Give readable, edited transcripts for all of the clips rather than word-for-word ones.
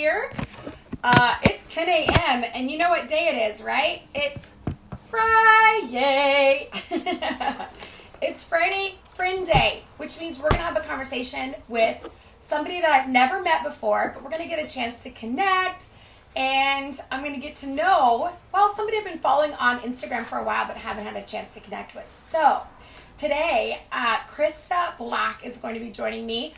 here. It's 10 a.m. and you know what day it is, right? It's Friday. It's Friday Friend Day, which means we're going to have a conversation with somebody that I've never met before, but we're going to get a chance to connect. And I'm going to get to know, somebody I've been following on Instagram for a while, but haven't had a chance to connect with. So today, Christa Black is going to be joining me.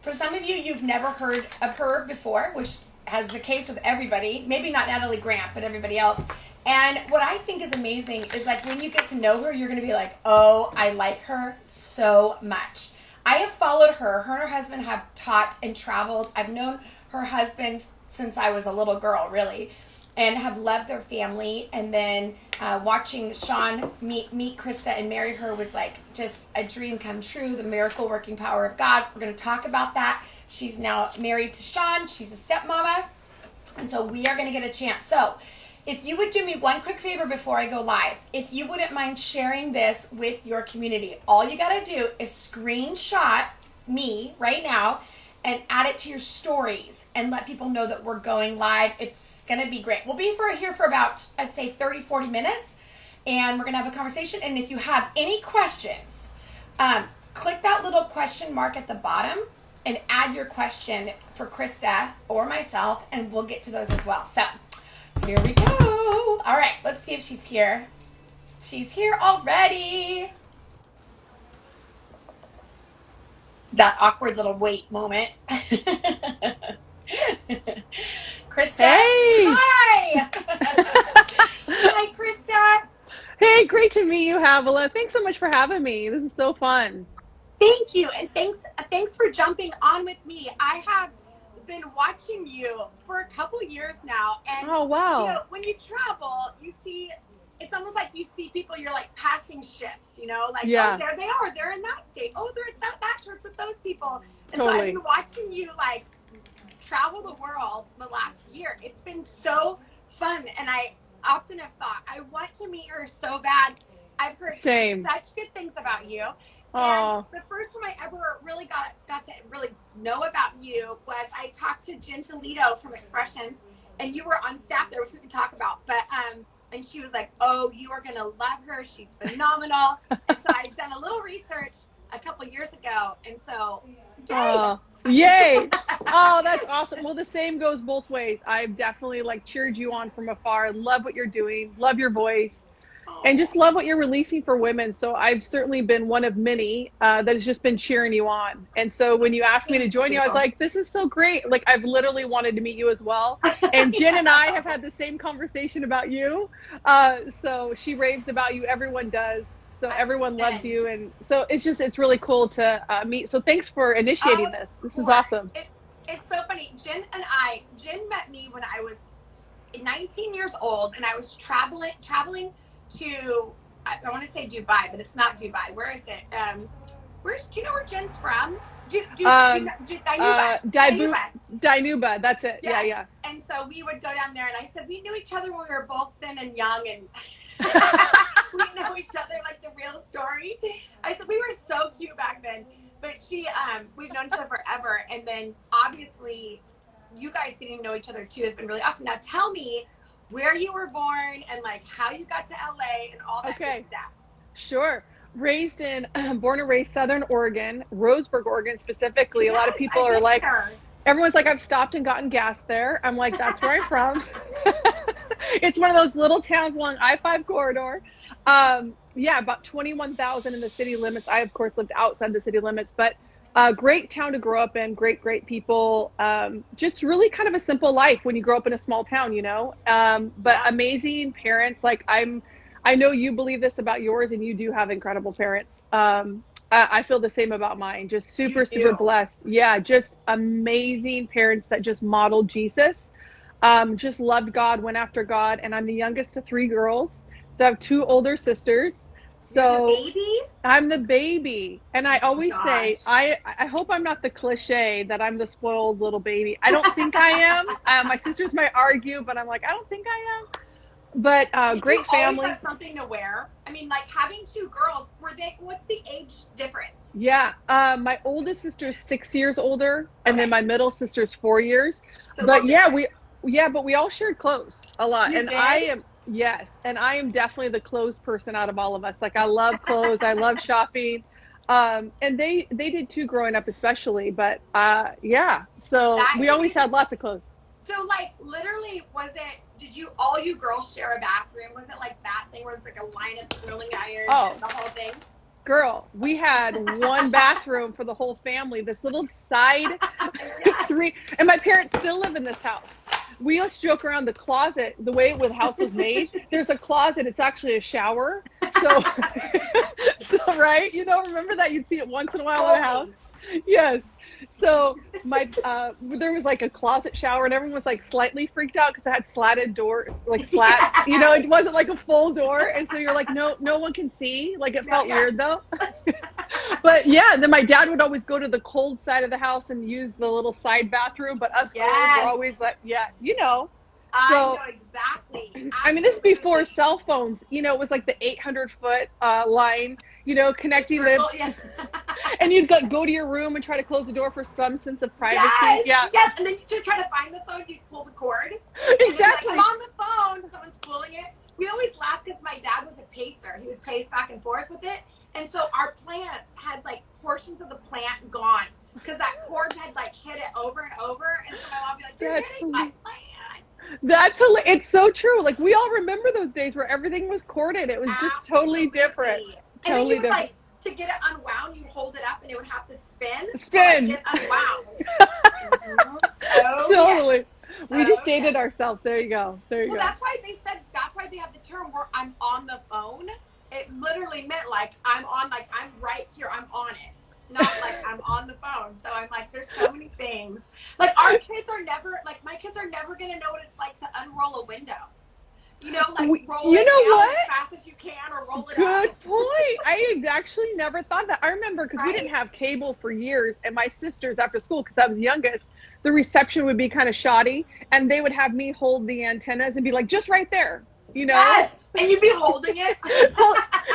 For some of you, you've never heard of her before, which has the case with everybody. Maybe not Natalie Grant, but everybody else. And what I think is amazing is like when you get to know her, you're going to be like, oh, I like her so much. I have followed her. Her and her husband have taught and traveled. I've known her husband since I was a little girl, really, and have loved their family. And then watching Sean meet Christa and marry her was like just a dream come true, the miracle working power of God. We're going to talk about that. She's now married to Sean. She's a stepmama. And so we are going to get a chance. So if you would do me one quick favor before I go live, if you wouldn't mind sharing this with your community, all you got to do is screenshot me right now and add it to your stories and let people know that we're going live. It's going to be great. We'll be here for about, I'd say 30, 40 minutes, and we're going to have a conversation. And if you have any questions, click that little question mark at the bottom and add your question for Christa or myself, and we'll get to those as well. So here we go. All right, let's see if she's here. She's here already. That awkward little wait moment. Christa. Hey. Hi. Hi, Christa. Hey, great to meet you, Havilah. Thanks so much for having me. This is so fun. Thank you, and thanks for jumping on with me. I have been watching you for a couple years now, and Oh, wow. you know, when you travel, you see, it's almost like you see people, you're like passing ships, you know, like, Yeah. oh, there they are, they're in that state, oh, they're at that church with those people. And Totally. so I've been watching you like travel the world the last year. It's been so fun, and I often have thought I want to meet her so bad. I've heard such good things about you. And the first time I ever really got to really know about you was I talked to Jen Toledo from Expressions, and you were on staff there, which we can talk about. But and she was like, "Oh, you are gonna love her. She's phenomenal." And so I'd done a little research a couple years ago, and so yay! Oh, that's awesome. Well, the same goes both ways. I've definitely like cheered you on from afar. Love what you're doing. Love your voice. And just love what you're releasing for women. So I've certainly been one of many that has just been cheering you on. And so when you asked me to join you, I was like, this is so great. Like, I've literally wanted to meet you as well. And Jen and I have had the same conversation about you. So she raves about you. Everyone does. So everyone loves you. And so it's really cool to meet. So thanks for initiating this. This is awesome. It's so funny. Jen met me when I was 19 years old, and I was traveling to, I want to say Dubai, but it's not Dubai. Where is it? Do you know where Jen's from? Dinuba. That's it. Yes. Yeah. And so we would go down there, and I said we knew each other when we were both thin and young, and we know each other like the real story. I said we were so cute back then. But we've known each other forever, and then obviously you guys getting to know each other too has been really awesome. Now tell me where you were born and like how you got to LA and all that good stuff. Sure. Born and raised Southern Oregon, Roseburg, Oregon specifically. Yes, a lot of people are like, everyone's like, I've stopped and gotten gas there. I'm like, that's where I'm from. It's one of those little towns along I-5 corridor. About 21,000 in the city limits. I, of course, lived outside the city limits, but great town to grow up in, great people. Just really kind of a simple life when you grow up in a small town, you know, but amazing parents. Like I know you believe this about yours, and you do have incredible parents. I feel the same about mine. Just super blessed. Yeah. Just amazing parents that just modeled Jesus. Just loved God, went after God. And I'm the youngest of 3 girls. So I have 2 older sisters. So you're the baby? I'm the baby. And I always say, I hope I'm not the cliche that I'm the spoiled little baby. I don't think I am. My sisters might argue, but I'm like, I don't think I am. But great family. Always have something to wear. I mean, like having 2 girls, what's the age difference? Yeah. My oldest sister is 6 years older, and then my middle sister's 4 years. But but we all shared clothes a lot. You And did? I am definitely the clothes person out of all of us. Like I love clothes, I love shopping. And they did too growing up especially, but so That we is always amazing. had lots of clothes. So like literally did you all you girls share a bathroom? Was it like that thing where it's like a line of curling irons Oh, and the whole thing? girl, we had one bathroom for the whole family, this little side Yes. three, and my parents still live in this house. We used to joke around the closet, the way the house was made. There's a closet, it's actually a shower. So, so right, remember that you'd see it once in a while in a house. Totally. Yes. So there was like a closet shower, and everyone was like slightly freaked out because it had slatted doors, like slats. Yes. It wasn't like a full door, and so you're like, no one can see. Like it No, felt yeah. weird though. But yeah, then my dad would always go to the cold side of the house and use the little side bathroom. But us girls were Yes. always like, I So know exactly. I mean, this before Absolutely. cell phones. It was like the 800-foot line. The Connecting live, circle, yes. and you'd like go to your room and try to close the door for some sense of privacy. Yes, Yeah, yes. And then you try to find the phone, you pull the cord. And then like, I'm exactly. on the phone, someone's pulling it. We always laugh because my dad was a pacer. He would pace back and forth with it. And so our plants had like portions of the plant gone because that cord had like hit it over and over. And so my mom would be like, "You're hitting my plant." It's so true. Like we all remember those days where everything was corded. It was just totally different. Absolutely. And then you Totally would different. like to get it unwound, you'd hold it up and it would have to spin to like Spin. get unwound. Mhm. Oh yes. Totally. We just Oh dated yes. ourselves. There you go. There you Well, go. that's why they have the term where I'm on the phone. It literally meant like I'm right here, I'm on it. Not like I'm on the phone. So I'm like, there's so many things. Like my kids are never gonna know what it's like to unroll a window. Like roll You it know down what? as fast as you can or roll it Good up. point. I had actually never thought that. I remember because we didn't Right? have cable for years, and my sisters after school, because I was youngest, the reception would be kind of shoddy, and they would have me hold the antennas and be like, just right there, Yes. And you'd be holding it.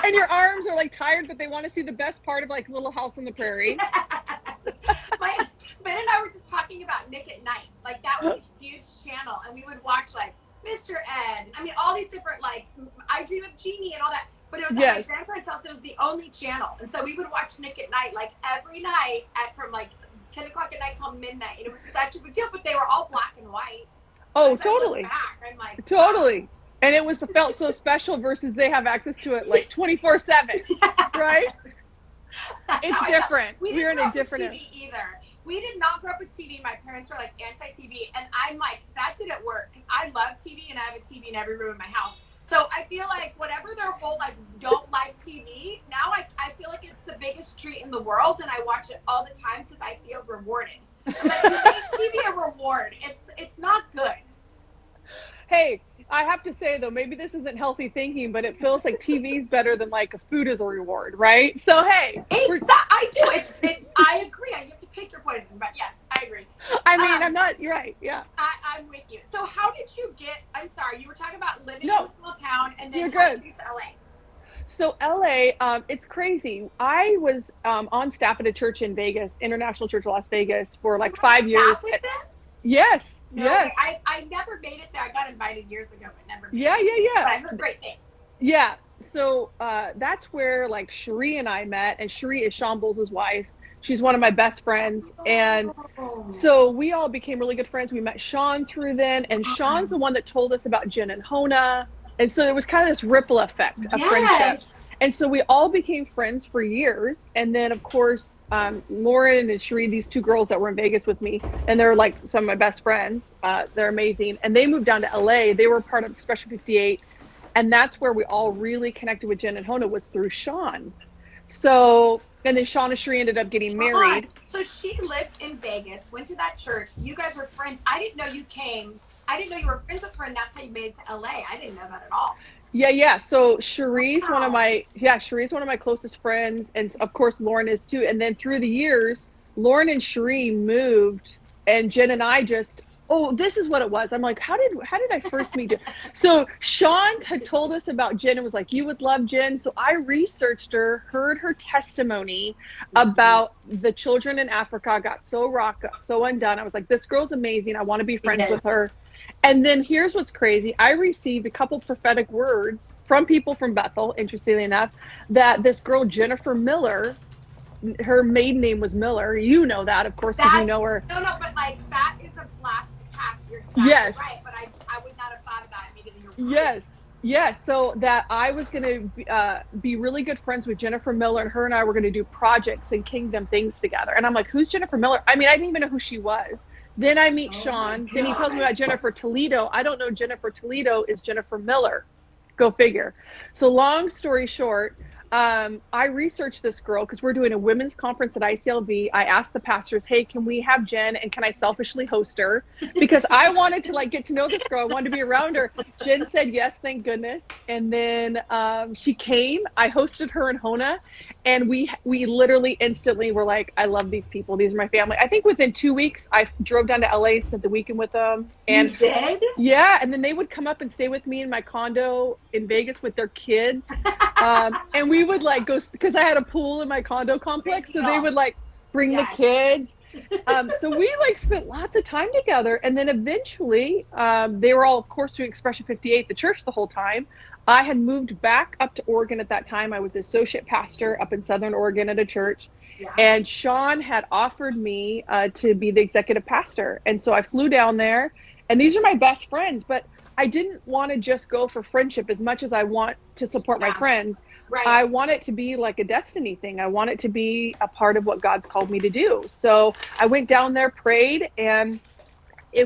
and your arms are like tired, but they want to see the best part of like Little House on the Prairie. Yes. Ben and I were just talking about Nick at Night. Like that was a huge channel, and we would watch like Mr. Ed. I mean, all these different like I Dream of Jeannie and all that. But it was at my Yes. grandparents' house. It was the only channel, and so we would watch Nick at Night like every night from like 10 o'clock at night till midnight, and it was such a big deal. But they were all black and white. Oh, As I look totally. back, I'm like, Totally. And it felt so special versus they have access to it like 24/7, right? It's different. We We're didn't in grow a up with different. TV either. We did not grow up with TV. My parents were like anti-TV, and I'm like, that didn't work because I love TV and I have a TV in every room in my house. So I feel like whatever their whole like don't like TV, now I feel like it's the biggest treat in the world, and I watch it all the time because I feel rewarded. I'm like, you make TV a reward. It's not good. Hey, I have to say though, maybe this isn't healthy thinking, but it feels like TV's better than like a food as a reward, right? So hey, I do. I agree. You have to pick your poison, but yes, I agree. I mean, I'm not. You're right. Yeah. I'm with you. So how did you get? I'm sorry, you were talking about living No, in a small town, and then you're how good. did you get to LA? So LA, it's crazy. I was on staff at a church in Vegas, International Church of Las Vegas, for You like were on 5 years. staff with them? Yes. No, Yes. I never made it there. I got invited years ago, but never made Yeah. it. Yeah. But Yeah. I heard great things. Yeah. So that's where like Cherie and I met, and Cherie is Sean Bowles' wife. She's one of my best friends, and Oh. so we all became really good friends. We met Sean through then, and Sean's the one that told us about Jen and Hona, and so it was kind of this ripple effect of friendship. Yes. And so we all became friends for years. And then, of course, Lauren and Cherie, these two girls that were in Vegas with me, and they're like some of my best friends. They're amazing. And they moved down to LA. They were part of Special 58. And that's where we all really connected with Jen and Hona, was through Sean. So, and then Sean and Cherie ended up getting married. So she lived in Vegas, went to that church. You guys were friends. I didn't know you came. I didn't know you were friends with her, and that's how you made it to LA. I didn't know that at all. Yeah. So Cherie's Wow. Cherie's one of my closest friends. And of course, Lauren is too. And then through the years, Lauren and Cherie moved, and Jen and I just Oh, this is what it was. I'm like, how did I first meet Jen? So Sean had told us about Jen and was like, you would love Jen. So I researched her, heard her testimony about the children in Africa, got so undone. I was like, this girl's amazing. I want to be friends with her. And then here's what's crazy. I received a couple prophetic words from people from Bethel, interestingly enough, that this girl, Jennifer Miller, her maiden name was Miller. You know that, of course, because you know her. No, but like that is a blast past. You're exactly yes. right, but I would not have thought of that immediately. You're right. Yes. So that I was going to be really good friends with Jennifer Miller, and her and I were going to do projects and kingdom things together. And I'm like, who's Jennifer Miller? I mean, I didn't even know who she was. Then I meet Sean. Then he tells me about Jennifer Toledo. I don't know Jennifer Toledo is Jennifer Miller. Go figure. So long story short, I researched this girl because we're doing a women's conference at ICLV. I asked the pastors, hey, can we have Jen and can I selfishly host her? Because I wanted to like get to know this girl. I wanted to be around her. Jen said yes, thank goodness. And then she came. I hosted her in Hona, and we literally instantly were like, I love these people. These are my family. I think within 2 weeks, I drove down to LA and spent the weekend with them. And you did? Yeah, and then they would come up and stay with me in my condo in Vegas with their kids. And we would like go, because I had a pool in my condo complex, so they would like bring the kids. So we like spent lots of time together. And then eventually they were all, of course, doing Expression 58, the church, the whole time. I had moved back up to Oregon at that time. I was an associate pastor up in Southern Oregon at a church. Yeah. And Sean had offered me to be the executive pastor. And so I flew down there, and these are my best friends, but I didn't want to just go for friendship as much as I want to support my friends. Right. I want it to be like a destiny thing. I want it to be a part of what God's called me to do. So I went down there, prayed, and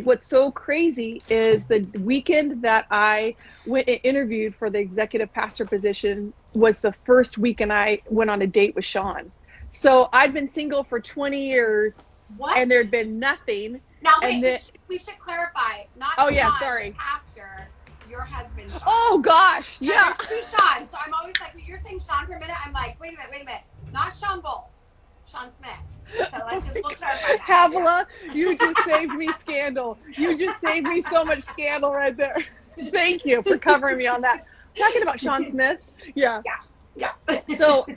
what's so crazy is the weekend that I went and interviewed for the executive pastor position was the first weekend I went on a date with Sean. So I'd been single for 20 years. What? And there'd been nothing. Now, wait, we should clarify. Not Sean, the pastor, your husband, Sean. Oh, gosh. Yeah. There's two Sean. So I'm always like, when you're saying Sean for a minute, I'm like, wait a minute. Not Sean Bowles. Sean Smith. So we'll clarify that. Havilah, you just saved me scandal. You just saved me so much scandal right there. Thank you for covering me on that. Talking about Sean Smith. Yeah. So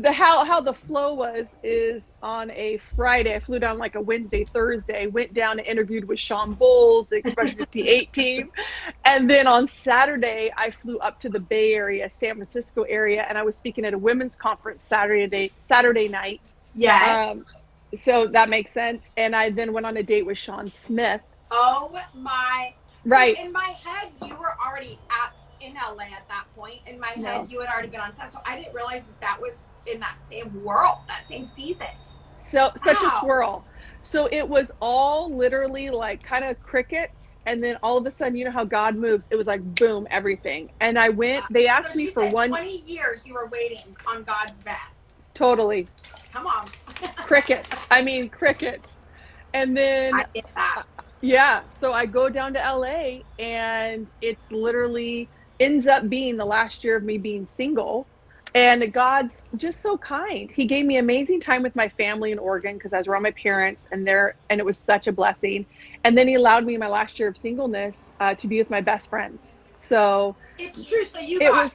how the flow is on a Friday. I flew down like a Wednesday, Thursday, went down and interviewed with Sean Bowles, the Expression 58 team. And then on Saturday, I flew up to the Bay Area, San Francisco area, and I was speaking at a women's conference Saturday night. Yes. So that makes sense. And I then went on a date with Sean Smith. Oh my. Right. So in my head, you were already in LA at that point. In my head, you had already been on set, so I didn't realize that was in that same world, that same season. So such a swirl. So it was all literally like kind of crickets, and then all of a sudden, you know how God moves. It was like boom, everything. And I went. They asked me for 20 years. You were waiting on God's best. Totally. Come on. Crickets. I mean crickets. And then I get that. Yeah. So I go down to LA, and it's literally ends up being the last year of me being single, and God's just so kind. He gave me amazing time with my family in Oregon because I was around my parents and it was such a blessing. And then he allowed me in my last year of singleness to be with my best friends. So it's true. So he was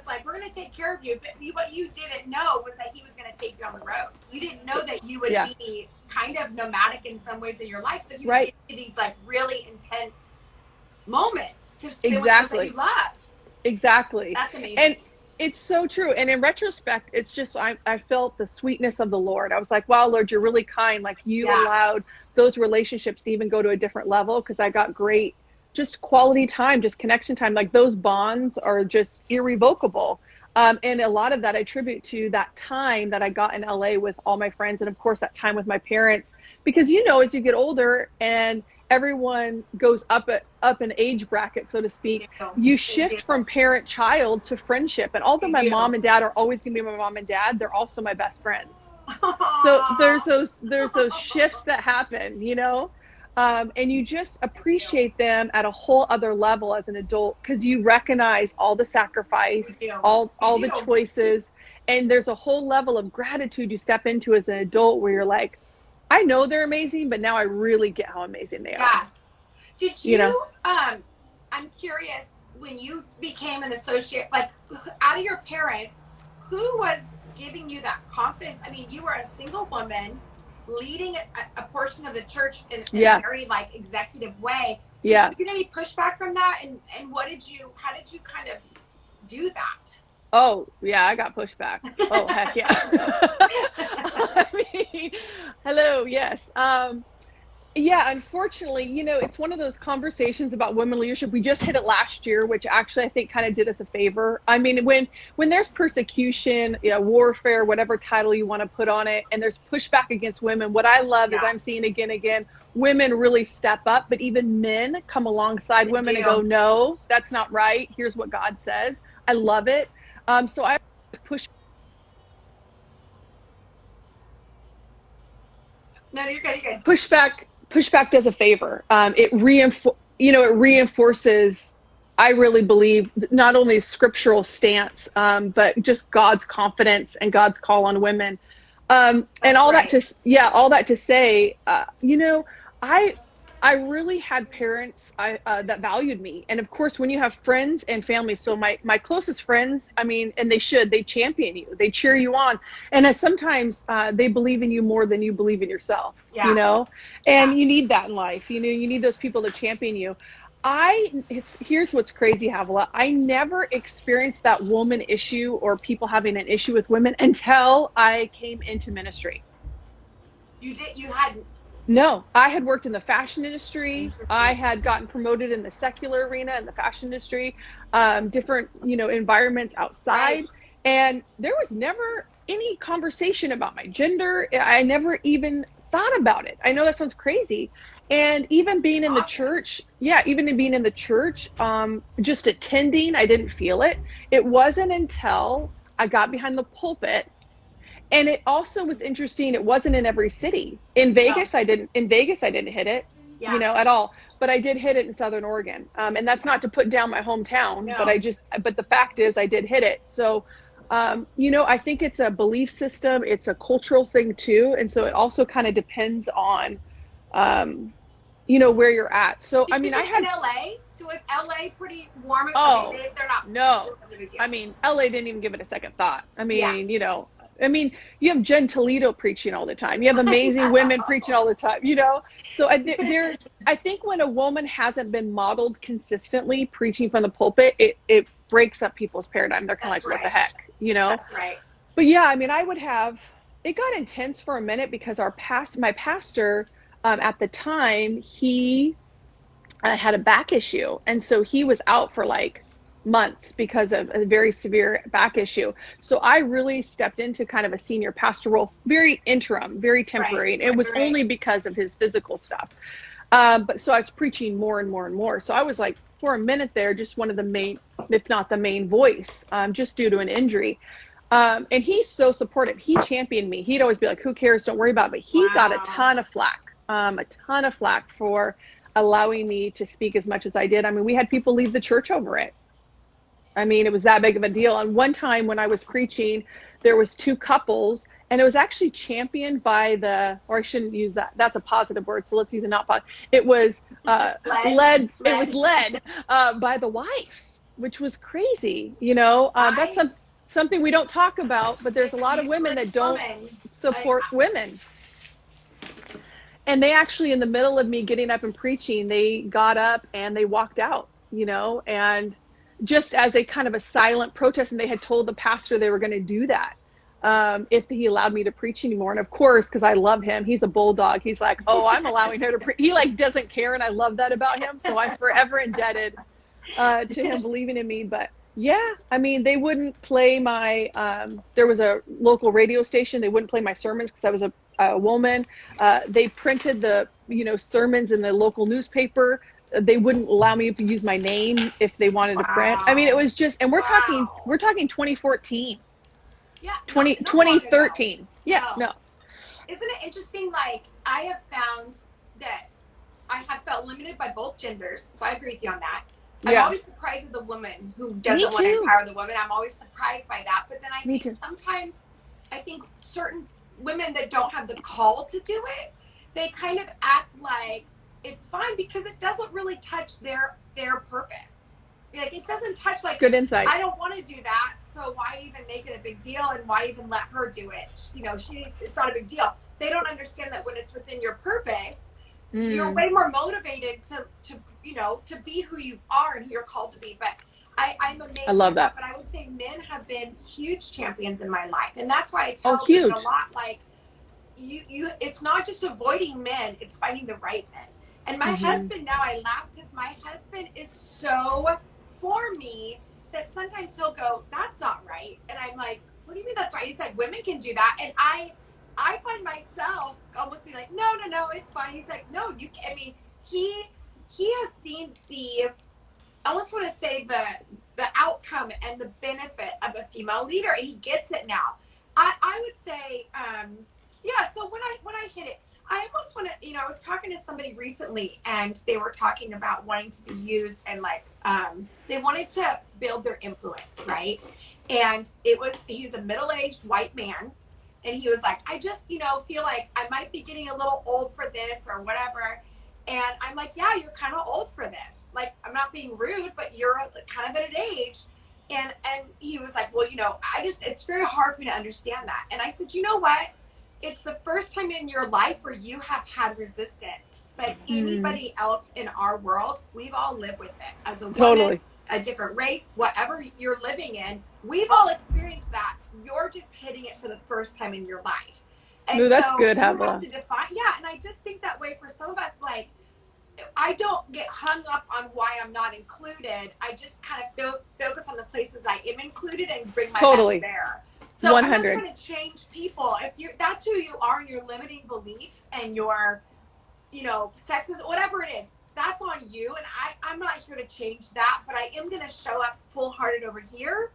like, we're going to take care of you. But what you didn't know was that he was going to take you on the road. You didn't know that you would be kind of nomadic in some ways in your life. So you see these like really intense moments to spend with people that you love. Exactly. That's amazing. And it's so true. And in retrospect, it's just, I felt the sweetness of the Lord. I was like, wow, Lord, you're really kind. Like you allowed those relationships to even go to a different level, because I got great, just quality time, just connection time. Like those bonds are just irrevocable. And a lot of that I attribute to that time that I got in LA with all my friends. And of course that time with my parents, because, as you get older and everyone goes up an age bracket, so to speak, you shift from parent-child to friendship. And although my mom and dad are always going to be my mom and dad, they're also my best friends. So there's those shifts that happen, and you just appreciate them at a whole other level as an adult, because you recognize all the sacrifice, all the choices, and there's a whole level of gratitude you step into as an adult where you're like, I know they're amazing, but now I really get how amazing they are. Did you know. you, I'm curious, when you became an associate, like out of your parents, who was giving you that confidence? I mean, you were a single woman leading a portion of the church in a Yeah. very like executive way. Did Yeah. you get any pushback from that? And how did you kind of do that? Oh, yeah, I got pushback. Oh, heck yeah. I mean, hello, yes. Yeah, unfortunately, it's one of those conversations about women leadership. We just hit it last year, which actually I think kind of did us a favor. I mean, when there's persecution, warfare, whatever title you want to put on it, and there's pushback against women, what I love is Yeah, I'm seeing again, women really step up, but even men come alongside they women and go, do. no, that's not right. Here's what God says. I love it. So I push No, you're good. You're good. pushback does a favor. It reinforces, I really believe, not only scriptural stance, but just God's confidence and God's call on women. And That's right. all that to say, I I really had parents that valued me. And of course, when you have friends and family, so my closest friends, I mean, and they champion you, they cheer you on. And sometimes they believe in you more than you believe in yourself, Yeah. and Yeah. you need that in life. You need those people to champion you. Here's what's crazy, Havilah. I never experienced that woman issue or people having an issue with women until I came into ministry. You hadn't. No, I had worked in the fashion industry. I Interesting. had gotten promoted in the secular arena in the fashion industry, different, environments Right. outside. And there was never any conversation about my gender. I never even thought about it. I know that sounds crazy. And even being in the Awesome. church, yeah, even in being in the church, just attending, I didn't feel it. It wasn't until I got behind the pulpit. And it also was interesting. It wasn't in every city. In No. Vegas, I didn't hit it, Yeah. at all. But I did hit it in Southern Oregon. And that's not to put down my hometown, but No. but the fact is I did hit it. So, I think it's a belief system. It's a cultural thing too. And so it also kind of depends on, where you're at. So, I Did you mean, I live in had, LA? So was LA pretty warm? I mean, oh, they're not. no. It wasn't a big deal. I mean, LA didn't even give it a second thought. Yeah. I mean, you have Jen Toledo preaching all the time. You have I amazing women preaching all the time. So I think when a woman hasn't been modeled consistently preaching from the pulpit, it breaks up people's paradigm. They're kind of That's like, what the right. heck? That's right. But yeah, I mean, it got intense for a minute because my pastor, at the time, he had a back issue. And so he was out for like months because of a very severe back issue. So I really stepped into kind of a senior pastor role, very interim, very Right. temporary. And it was Right. only because of his physical stuff. But so I was preaching more and more and more. So I was like, for a minute there, just one of the main, if not the main voice, just due to an injury. And he's so supportive. He championed me. He'd always be like, who cares? Don't worry about it. But he got a Wow. ton of flack for allowing me to speak as much as I did. I mean, we had people leave the church over it. I mean, it was that big of a deal. And one time when I was preaching, there was two couples, and it was actually championed by or I shouldn't use that. That's a positive word. So let's use a not positive. It was Led. It was led by the wives, which was crazy. That's I something we don't talk about, but there's a It's a lot of women that useless don't woman. support women. And they actually, in the middle of me getting up and preaching, they got up and they walked out, and just as a kind of a silent protest. And they had told the pastor they were going to do that if he allowed me to preach anymore. And of course, because I love him, he's a bulldog. He's like, oh, I'm allowing her to preach. He like doesn't care. And I love that about him. So I'm forever indebted to him believing in me. But yeah, I mean, they wouldn't play there was a local radio station. They wouldn't play my sermons because I was a woman. They printed the, sermons in the local newspaper. They wouldn't allow me to use my name if they wanted to print. I mean, it Wow. was just, and we're talking 2014, Yeah. Not long ago. 2013. Yeah, No. no. Isn't it interesting? Like, I have found that I have felt limited by both genders. So I agree with you on that. I'm Yeah, always surprised at the woman who me doesn't want to too. empower the woman. I'm always surprised by that. But then I Me think too. sometimes, I think certain women that don't have the call to do it, they kind of act like it's fine because it doesn't really touch their purpose. Like, it doesn't touch, like, Good insight. I don't want to do that, so why even make it a big deal, and why even let her do it? You know, it's not a big deal. They don't understand that when it's within your purpose, you're way more motivated to you know, to be who you are and who you're called to be. But I'm amazed. I love that. But I would say men have been huge champions in my life, and that's why I tell women a lot, like, you it's not just avoiding men, it's finding the right men. And my husband, now I laugh because my husband is so for me that sometimes he'll go, that's not right. And I'm like, what do you mean that's right? He said, women can do that. And I find myself almost being like, no, it's fine. He's like, no, you can't. I mean, he has seen I almost want to say the outcome and the benefit of a female leader, and he gets it now. I would say, yeah, so when I hit it, I almost want to, you know, I was talking to somebody recently, and they were talking about wanting to be used, and like, they wanted to build their influence, right? And he's a middle-aged white man, and he was like, I just, you know, feel like I might be getting a little old for this or whatever. And I'm like, yeah, you're kind of old for this. Like, I'm not being rude, but you're kind of at an age. And he was like, well, you know, it's very hard for me to understand that. And I said, you know what? It's the first time in your life where you have had resistance. But anybody else in our world, we've all lived with it. As a woman, a different race, whatever you're living in, we've all experienced that. You're just hitting it for the first time in your life. And that's good, you Havilah. have to define, and I just think that way for some of us. Like, I don't get hung up on why I'm not included. I just kind of focus on the places I am included and bring my best there. So 100. I'm not trying to change people. If that's who you are, and your limiting belief and your, you know, sexism, whatever it is, that's on you. And I'm not here to change that, but I am going to show up full-hearted over here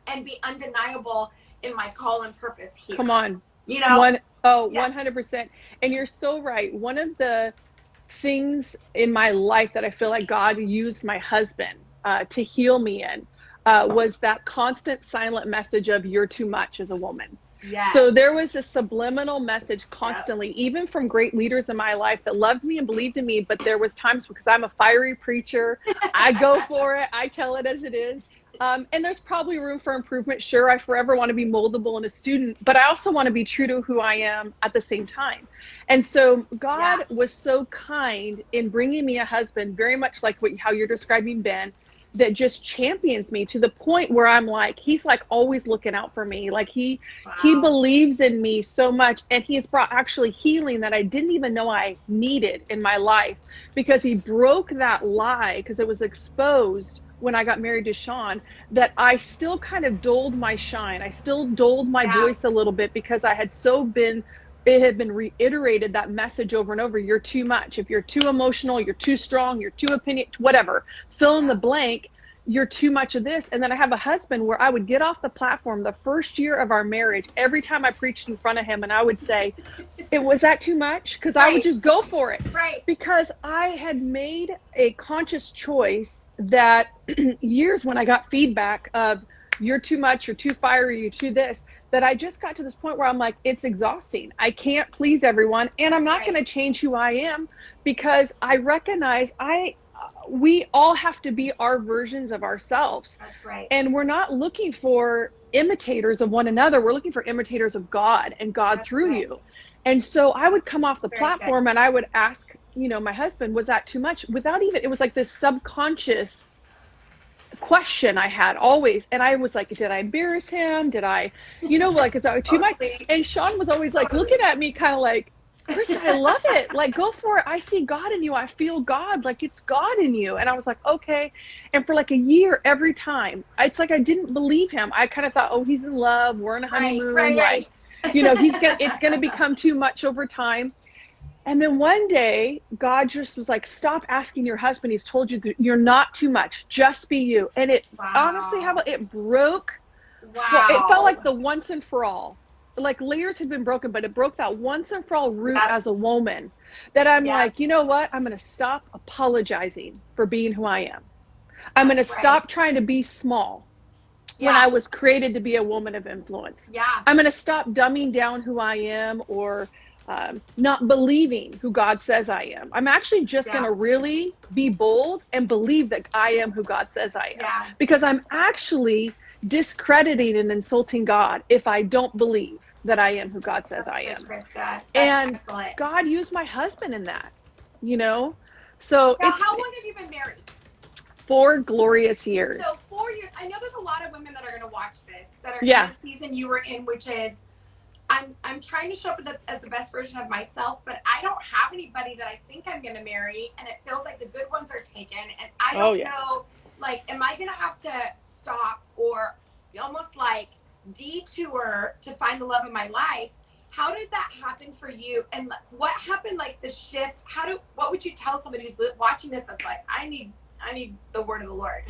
and be undeniable in my call and purpose here. Come on. You know? 100%. And you're so right. One of the things in my life that I feel like God used my husband to heal me in was that constant silent message of you're too much as a woman. Yes. So there was a subliminal message constantly, even from great leaders in my life that loved me and believed in me. But there was times, because I'm a fiery preacher, I go for it. I tell it as it is. And there's probably room for improvement. Sure, I forever want to be moldable and a student, but I also want to be true to who I am at the same time. And so God was so kind in bringing me a husband, very much like how you're describing Ben, that just champions me to the point where I'm like, he's like always looking out for me. Like he believes in me so much, and he has brought actually healing that I didn't even know I needed in my life, because he broke that lie, because it was exposed when I got married to Sean, that I still kind of dulled my shine. I still dulled my voice a little bit, because I had it had been reiterated, that message over and over. You're too much. If you're too emotional, you're too strong, you're too opinionated, whatever, fill in the blank, you're too much of this. And then I have a husband where I would get off the platform the first year of our marriage, every time I preached in front of him, and I would say, was that too much? Because I would just go for it. Right. Because I had made a conscious choice that years when I got feedback of you're too much, you're too fiery, you're too this, that I just got to this point where I'm like, it's exhausting. I can't please everyone, and I'm not going to change who I am, because I recognize we all have to be our versions of ourselves. That's right. And we're not looking for imitators of one another. We're looking for imitators of God, and God through you. And so I would come off the platform and I would ask, you know, my husband, was that too much? Without even, it was like this subconscious question I had always. And I was like, did I embarrass him? Did I, you know, like, is that too much? And Sean was always like looking at me kind of like, Christa, I love it. Like, go for it. I see God in you. I feel God. Like, it's God in you. And I was like, okay. And for like a year, every time, it's like I didn't believe him. I kind of thought, oh, he's in love. We're in a honeymoon. Like, you know, it's going to become too much over time. And then one day, God just was like, stop asking your husband. He's told you that you're not too much. Just be you. And it honestly, it broke. It felt like the once and for all. Like layers had been broken, but it broke that once and for all root as a woman, that I'm like, you know what? I'm going to stop apologizing for being who I am. I'm going to stop trying to be small when I was created to be a woman of influence. I'm going to stop dumbing down who I am, or not believing who God says I am. I'm actually just going to really be bold and believe that I am who God says I am, because I'm actually discrediting and insulting God if I don't believe that I am who God says I am. Christa. That's and excellent. God used my husband in that, so now, how long have you been married? 4 glorious years. So 4 years. I know there's a lot of women that are going to watch this that are in the season you were in, which is I'm trying to show up as the best version of myself, but I don't have anybody that I think I'm going to marry, and it feels like the good ones are taken, and I don't know, like, am I going to have to stop or almost like detour to find the love of my life? How did that happen for you? And what happened, like the shift? What would you tell somebody who's watching this that's like, I need the word of the Lord?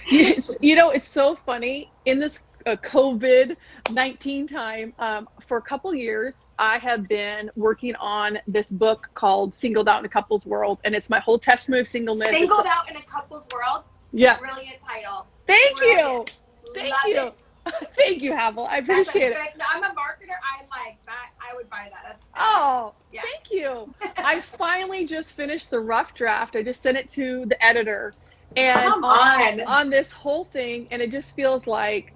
It's so funny in this COVID-19 time. For a couple years, I have been working on this book called Singled Out in a Couple's World, and it's my whole testimony of singleness. Singled Out in a Couple's World? Yeah. Brilliant title. Thank you. Thank you. Thank you, Havilah. I appreciate it. No, I'm a marketer. I'm like that. I would buy that. That's Thank you. I finally just finished the rough draft. I just sent it to the editor, and on this whole thing, and it just feels like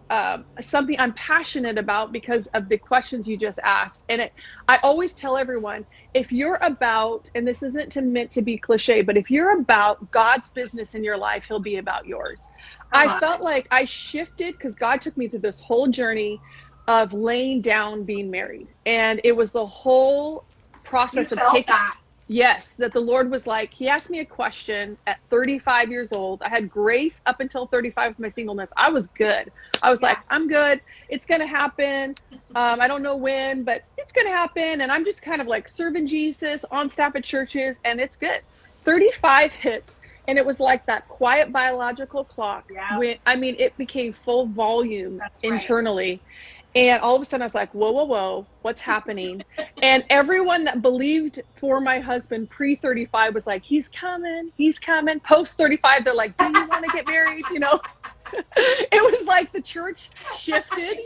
something I'm passionate about because of the questions you just asked. And I always tell everyone, if you're about, and this isn't meant to be cliche, but if you're about God's business in your life, he'll be about yours. I felt like I shifted because God took me through this whole journey of laying down being married. And it was the whole process of taking that. Yes, that the Lord was like, he asked me a question at 35 years old. I had grace up until 35 with my singleness. I was good. I was like, I'm good. It's going to happen. I don't know when, but it's going to happen. And I'm just kind of like serving Jesus on staff at churches, and it's good. 35 hits. And it was like that quiet biological clock. It became full volume internally. And all of a sudden I was like, whoa, what's happening? And everyone that believed for my husband pre-35 was like, he's coming. Post-35, they're like, do you want to get married? It was like the church shifted,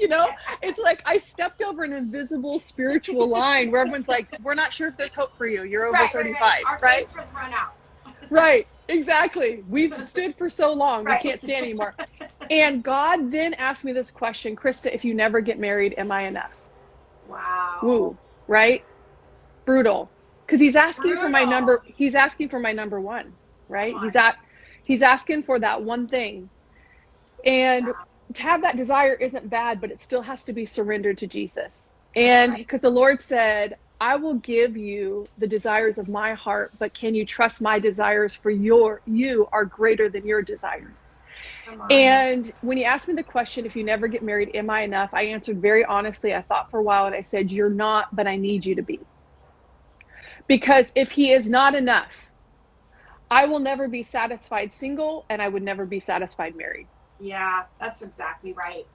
It's like I stepped over an invisible spiritual line where everyone's like, we're not sure if there's hope for you. You're over 35, Our faith has run out. Right, exactly. We've stood for so long, we can't stand anymore. And God then asked me this question, Christa, if you never get married, am I enough? Wow. Woo, right? Brutal. Because he's asking for my number one, right? He's asking for that one thing. And to have that desire isn't bad, but it still has to be surrendered to Jesus. And because the Lord said, I will give you the desires of my heart, but can you trust my desires for you are greater than your desires? And when he asked me the question, if you never get married, am I enough? I answered very honestly. I thought for a while and I said, you're not, but I need you to be. Because if he is not enough, I will never be satisfied single, and I would never be satisfied married. Yeah, that's exactly right.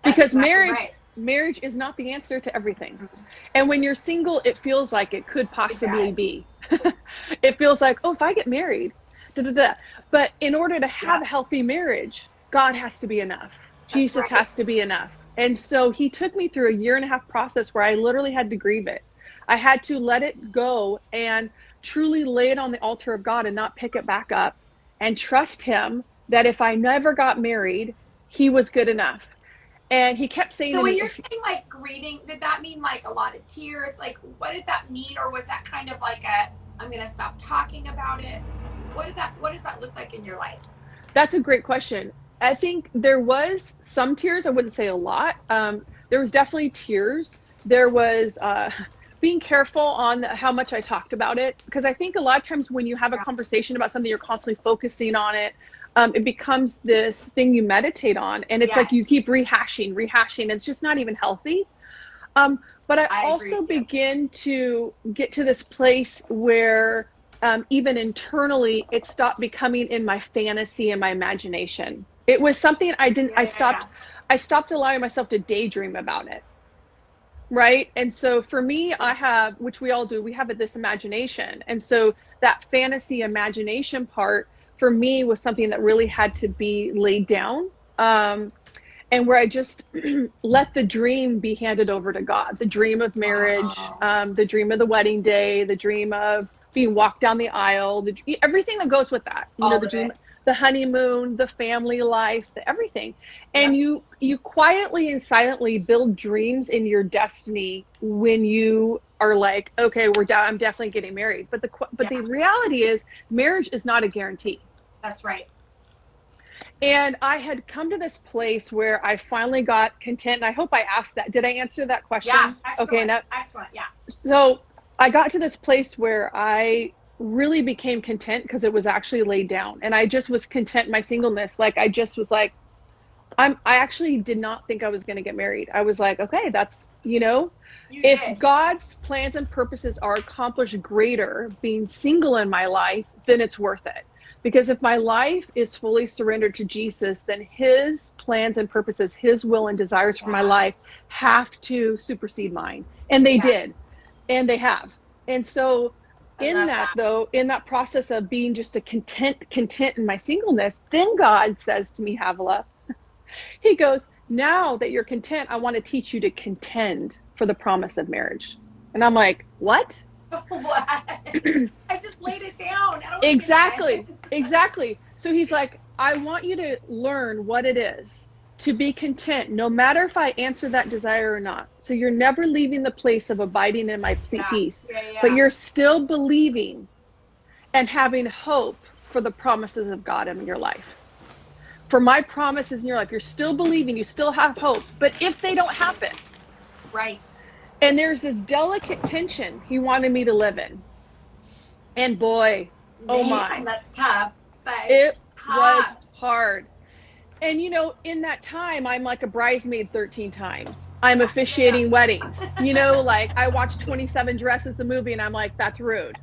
Because marriage is not the answer to everything. Mm-hmm. And when you're single, it feels like it could possibly be. It feels like, if I get married, But in order to have a healthy marriage, God has to be enough. Jesus has to be enough. And so he took me through a 1.5-year process where I literally had to grieve it. I had to let it go and truly lay it on the altar of God and not pick it back up, and trust him that if I never got married, he was good enough. And he kept saying, so when you're saying like grieving, did that mean like a lot of tears? Like, what did that mean? Or was that kind of like I'm going to stop talking about it? What does that look like in your life? That's a great question. I think there was some tears. I wouldn't say a lot. There was definitely tears. There was being careful on how much I talked about it. Because I think a lot of times when you have a conversation about something, you're constantly focusing on it. It becomes this thing you meditate on. And it's like you keep rehashing. It's just not even healthy. But I also begin to get to this place where even internally, it stopped becoming in my fantasy and my imagination. It was something I stopped allowing myself to daydream about it. Right. And so for me, I have, which we all do, we have this imagination. And so that fantasy imagination part for me was something that really had to be laid down. and where I just let the dream be handed over to God. The dream of marriage, the dream of the wedding day, the dream of being walked down the aisle, everything that goes with that. You know, the dream, the honeymoon, the family life, the everything. And you quietly and silently build dreams in your destiny when you are like, okay, I'm definitely getting married. But the reality is, marriage is not a guarantee. That's right. And I had come to this place where I finally got content. And I hope I asked that. Did I answer that question? Yeah, excellent. Okay, excellent. Yeah. So I got to this place where I really became content because it was actually laid down. And I just was content in my singleness. Like, I just was like, I actually did not think I was going to get married. I was like, okay, that's, if God's plans and purposes are accomplished greater being single in my life, then it's worth it. Because if my life is fully surrendered to Jesus, then his plans and purposes, his will and desires for my life have to supersede mine. And they did. And they have. And so in that process of being just a content in my singleness, then God says to me, Havilah, he goes, now that you're content, I want to teach you to contend for the promise of marriage. And I'm like, what? What? I just laid it down. Exactly. So he's like, I want you to learn what it is to be content, no matter if I answer that desire or not. So you're never leaving the place of abiding in my peace, but you're still believing and having hope for the promises of God in your life. For my promises in your life, you're still believing, you still have hope. But if they don't happen, right. And there's this delicate tension he wanted me to live in. And boy, oh my. That's tough. It was hard. And in that time, I'm like a bridesmaid 13 times. I'm officiating weddings. Like I watched 27 Dresses, the movie, and I'm like, that's rude.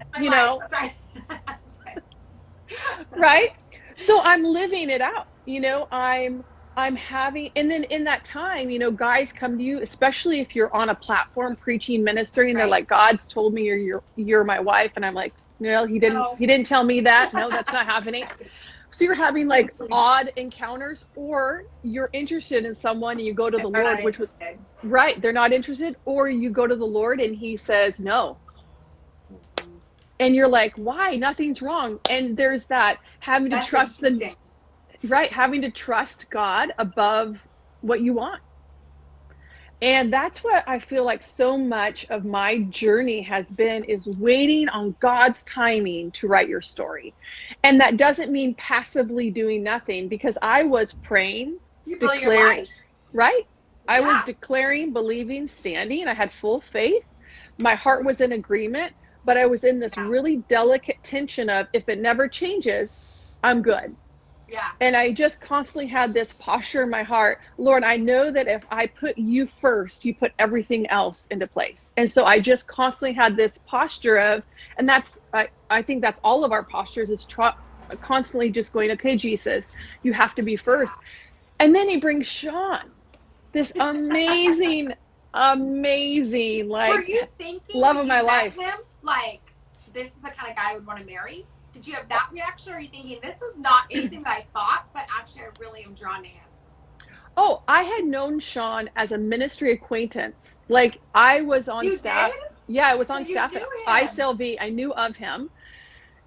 Right? So I'm living it out. I'm having, and then in that time, guys come to you, especially if you're on a platform preaching, ministering, and they're like, God's told me you're my wife. And I'm like, no, he didn't tell me that. No, that's not happening. So you're having like odd encounters, or you're interested in someone and you go to the Lord, which was right. They're not interested, or you go to the Lord and he says no. And you're like, why? Nothing's wrong. And there's that having to trust having to trust God above what you want. And that's what I feel like so much of my journey has been, is waiting on God's timing to write your story. And that doesn't mean passively doing nothing, because I was praying, declaring, right? I was declaring, believing, standing. I had full faith. My heart was in agreement, but I was in this really delicate tension of, if it never changes, I'm good. Yeah. And I just constantly had this posture in my heart. Lord, I know that if I put you first, you put everything else into place. And so I just constantly had this posture of, and that's, I think that's all of our postures, is constantly just going, okay, Jesus, you have to be first. And then he brings Sean, this amazing, like, were you thinking love of my life. Him, like, this is the kind of guy I would want to marry? Did you have that reaction, or are you thinking, this is not anything that I thought, but actually I really am drawn to him? Oh, I had known Sean as a ministry acquaintance. Like, I was on staff. Did? Yeah, I was on staff at ISLV. I knew of him.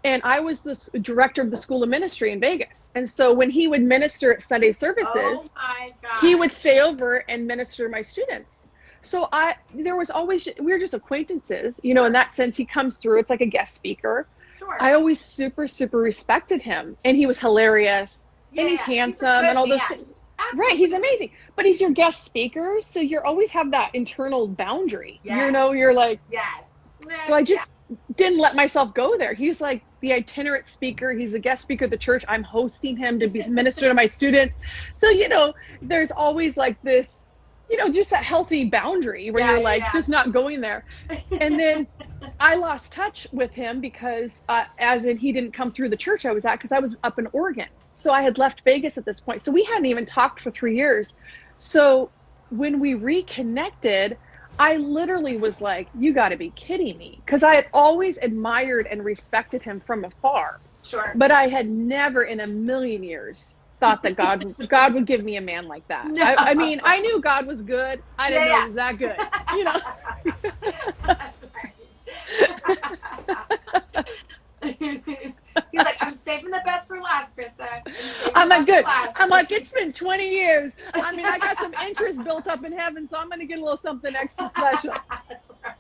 And I was the director of the School of Ministry in Vegas. And so when he would minister at Sunday services, he would stay over and minister to my students. So there was always, we were just acquaintances, in that sense. He comes through, it's like a guest speaker. Sure. I always super, super respected him. And he was hilarious. And he's handsome and all those things. Right, he's amazing. But he's your guest speaker, so you always have that internal boundary. Yes. You're like, yes. So I just didn't let myself go there. He's like the itinerant speaker. He's a guest speaker at the church. I'm hosting him to be minister to my students. So, there's always like this, just that healthy boundary where you're like, just not going there. And then I lost touch with him because, as in he didn't come through the church I was at, because I was up in Oregon. So I had left Vegas at this point. So we hadn't even talked for 3 years. So when we reconnected, I literally was like, you got to be kidding me. Because I had always admired and respected him from afar. Sure. But I had never in a million years thought that God would give me a man like that. No. I mean, I knew God was good. I didn't know he was that good, you know. That's right. He's like, I'm saving the best for last, Christa. I'm like, good. I'm like, it's been 20 years. I mean, I got some interest built up in heaven, so I'm going to get a little something extra special. That's right.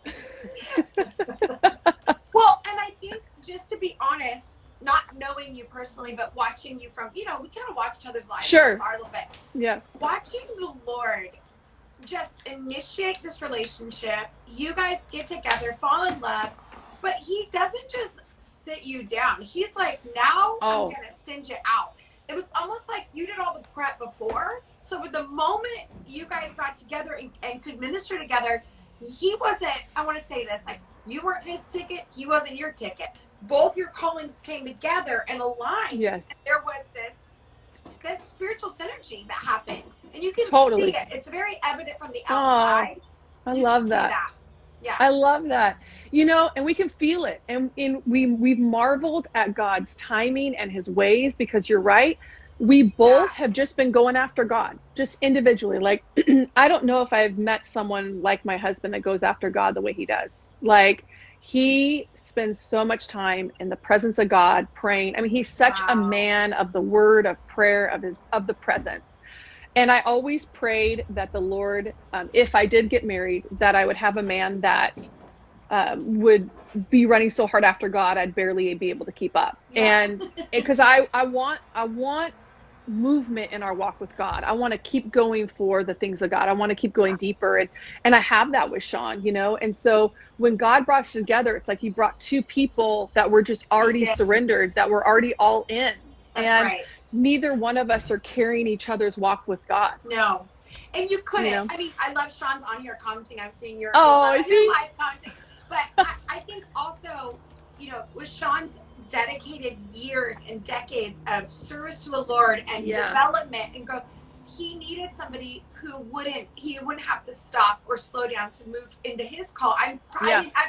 Well, and I think, just to be honest, not knowing you personally, but watching you from, we kind of watch each other's lives Sure. a little bit. Yeah. Watching the Lord just initiate this relationship, you guys get together, fall in love, but he doesn't just sit you down. He's like, now I'm going to send you out. It was almost like you did all the prep before. So with the moment you guys got together and could minister together, he wasn't, I want to say this, like, you weren't his ticket, he wasn't your ticket. Both your callings came together and aligned. Yes. And there was this spiritual synergy that happened, and you can Totally see it. It's very evident from the outside. I love that. Yeah, I love that. And we can feel it, and we've marveled at God's timing and his ways, because you're right. We both have just been going after God, just individually. Like, I don't know if I've met someone like my husband that goes after God the way he does. Like, he spends so much time in the presence of God praying. I mean, he's such a man of the word, of prayer, of the presence. And I always prayed that the Lord, if I did get married, that I would have a man that would be running so hard after God, I'd barely be able to keep up. Yeah. And because I want movement in our walk with God. I want to keep going for the things of God. I want to keep going deeper. And I have that with Sean, And so when God brought us together, it's like he brought two people that were just already surrendered, that were already all in. That's right. Neither one of us are carrying each other's walk with God. No. And you couldn't. I mean, I love Sean's on here commenting. I'm seeing your live commenting. But I think also, with Sean's dedicated years and decades of service to the Lord and development and growth, he needed somebody who wouldn't have to stop or slow down to move into his call. I've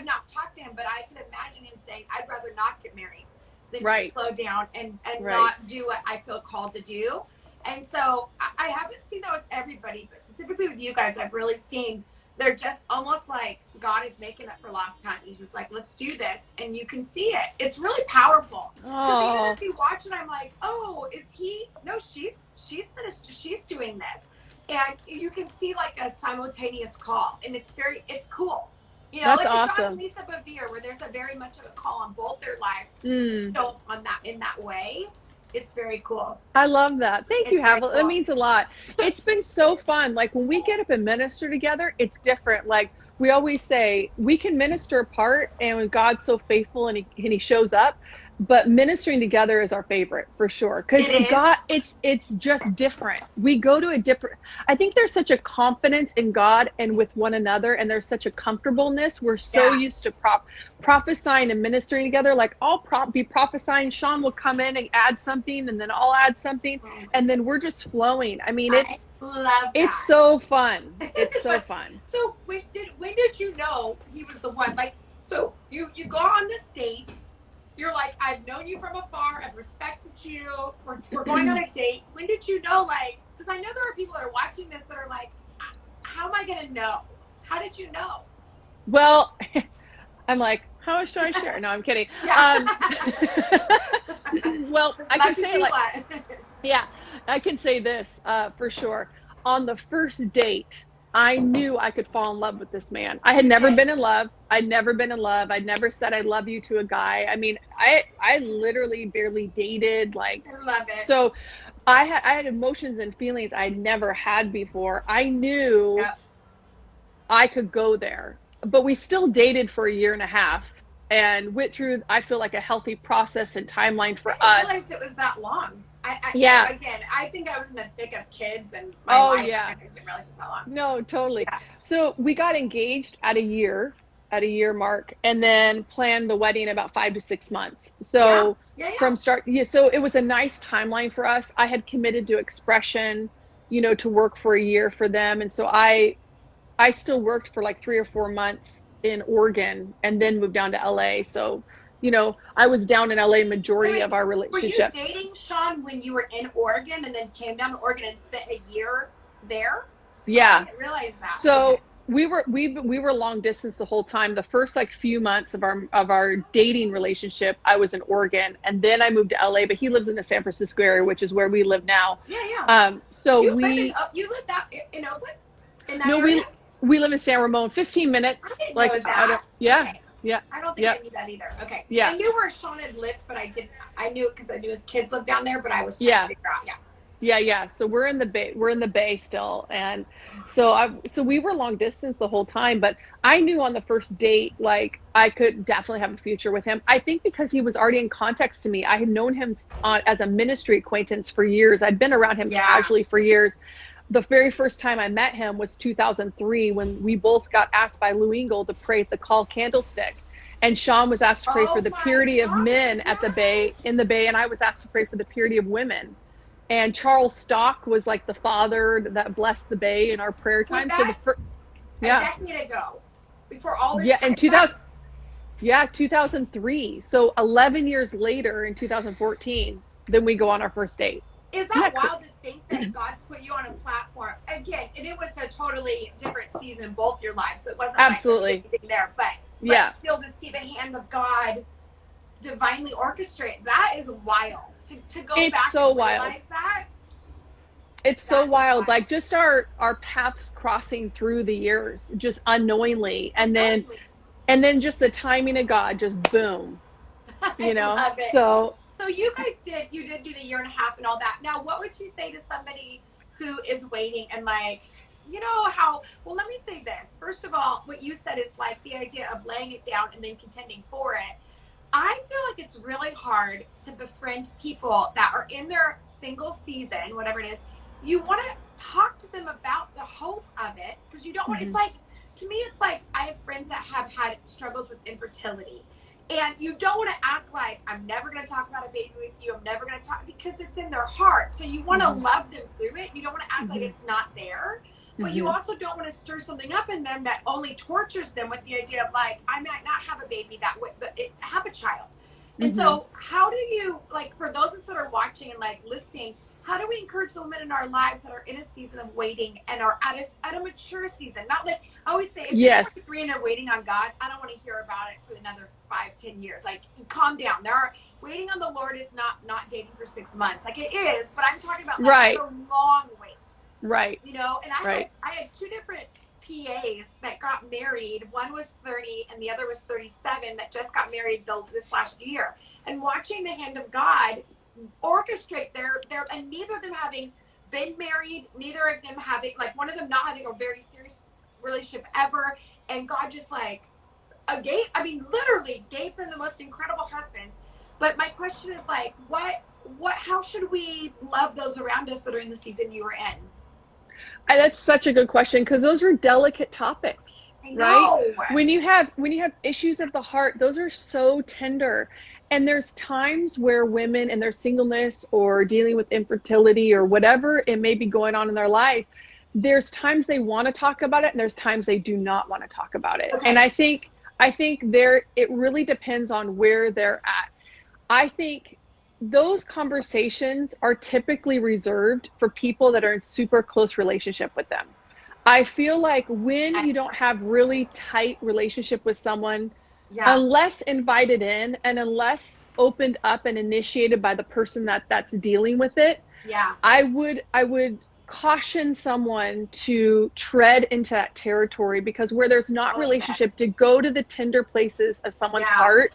not talked to him, but I can imagine him saying, I'd rather not get married than to slow down and not do what I feel called to do. And so I haven't seen that with everybody, but specifically with you guys, I've really seen they're just almost like God is making up for lost time. He's just like, let's do this. And you can see it. It's really powerful. Because even as you watch it, I'm like, is he? No, she's doing this. And you can see like a simultaneous call. And it's cool. That's like awesome. John and Lisa Bevere, where there's a very much of a call on both their lives. So in that way. It's very cool. I love that. Thank you, Havilah. Cool. That means a lot. It's been so fun. Like, when we get up and minister together, it's different. Like, we always say we can minister apart, and when God's so faithful and he shows up, but ministering together is our favorite for sure. Because God, it's just different. We go to a different, I think there's such a confidence in God and with one another, and there's such a comfortableness. We're so used to prophesying and ministering together. Like, I'll be prophesying, Sean will come in and add something, and then I'll add something, and then we're just flowing. I mean, I love that. It's so fun. It's so fun. So when did you know he was the one? Like, so you go on this date. You're like, I've known you from afar. I've respected you. We're going on a date. When did you know? Like, because I know there are people that are watching this that are like, how am I going to know? How did you know? Well, I'm like, how much do I share? No, I'm kidding. Well, I can say I can say this for sure. On the first date, I knew I could fall in love with this man. I had never been in love. I'd never said I love you to a guy. I mean, I literally barely dated. Like, I love it. So I had emotions and feelings I'd never had before. I knew I could go there, but we still dated for a year and a half and went through, I feel like, a healthy process and timeline for us. I realized it was that long. Again, I think I was in the thick of kids and my life. I didn't realize it was that long. No, totally. Yeah. So we got engaged at a year mark, and then planned the wedding about 5 to 6 months. So from start, so it was a nice timeline for us. I had committed to Expression, to work for a year for them. And so I still worked for like 3 or 4 months in Oregon and then moved down to LA. So I was down in LA majority Wait, of our were you relationships. dating Sean when you were in Oregon and then came down to Oregon and spent a year there? Oh, I Yeah. didn't realize that. Okay. So we were long distance the whole time. The first like few months of our dating relationship, I was in Oregon, and then I moved to LA. But he lives in the San Francisco area, which is where we live now. Yeah, yeah. So You live that in Oakland, in that no, area? we live in San Ramon, 15 I minutes. didn't know Like I don't, that. yeah, Okay. yeah, I don't think yeah, I knew that either. Okay. yeah, I knew where Sean had lived, but I didn't. I knew it because I knew his kids lived down there, but I was trying to yeah. figure out. Yeah. Yeah. So we're in the Bay. We're in the Bay still, and so we were long distance the whole time. But I knew on the first date, like I could definitely have a future with him. I think because he was already in context to me. I had known him as a ministry acquaintance for years. I'd been around him Yeah. casually for years. The very first time I met him was 2003 when we both got asked by Lou Engle to pray at the Call Candlestick. And Sean was asked to pray for Oh the my purity of gosh. men at the Bay, Yes. in the Bay, and I was asked to pray for the purity of women. And Charles Stock was like the father that blessed the Bay in our prayer Was time. So that a yeah, decade ago? Before all this yeah, in time? 2000, yeah, 2003. So 11 years later in 2014, then we go on our first date. Is Isn't that that wild to think that God put you on a platform again? And it was a totally different season in both your lives, so it wasn't like there was Absolutely. anything there. But Yeah. still, to see the hand of God divinely orchestrate, that is wild. To go It's back so and wild. realize that. It's so That is wild. wild. Like just our paths crossing through the years, just unknowingly. And then just the timing of God, just boom, I love it. So So you did do the year and a half and all that. Now, what would you say to somebody who is waiting and like, well, let me say this. First of all, what you said is like the idea of laying it down and then contending for it. I feel like it's really hard to befriend people that are in their single season, whatever it is. You want to talk to them about the hope of it because you don't want, it's mhm. like, to me, it's like I have friends that have had struggles with infertility. And you don't want to act like I'm never going to talk about a baby with you. I'm never going to talk because it's in their heart. So you want to Mhm. love them through it. You don't want to act like Mhm. it's not there. But you Mhm. also don't want to stir something up in them that only tortures them with the idea of like, I might not have a baby that way, but have a child. And Mhm. so how do you, like, for those of us that are watching and like listening, how do we encourage the women in our lives that are in a season of waiting and are at a mature season? Not like I always say, if you're Yes. 23 and are waiting on God, I don't want to hear about it for another 5-10 years. Like, calm down. Waiting on the Lord is not dating for 6 months. Like it is, but I'm talking about like Right. the long wait. Right. And Right. I had two different PAs that got married. One was 30 and the other was 37 that just got married this last year. And watching the hand of God orchestrate their and neither of them having been married, neither of them having, like, one of them not having a very serious relationship ever, and God just like literally gave them the most incredible husbands. But my question is like, how should we love those around us that are in the season you were in? That's such a good question because those are delicate topics, I right? know. When you have issues of the heart, those are so tender. And there's times where women in their singleness or dealing with infertility or whatever it may be going on in their life, there's times they want to talk about it and there's times they do not want to talk about it. And Okay. I think there it really depends on where they're at. I think those conversations are typically reserved for people that are in super close relationship with them. I feel like when you don't have really tight relationship with someone, Yeah. unless invited in and unless opened up and initiated by the person that's dealing with it, Yeah. I would caution someone to tread into that territory because where there's not Well said. relationship, to go to the tender places of someone's Yeah. heart,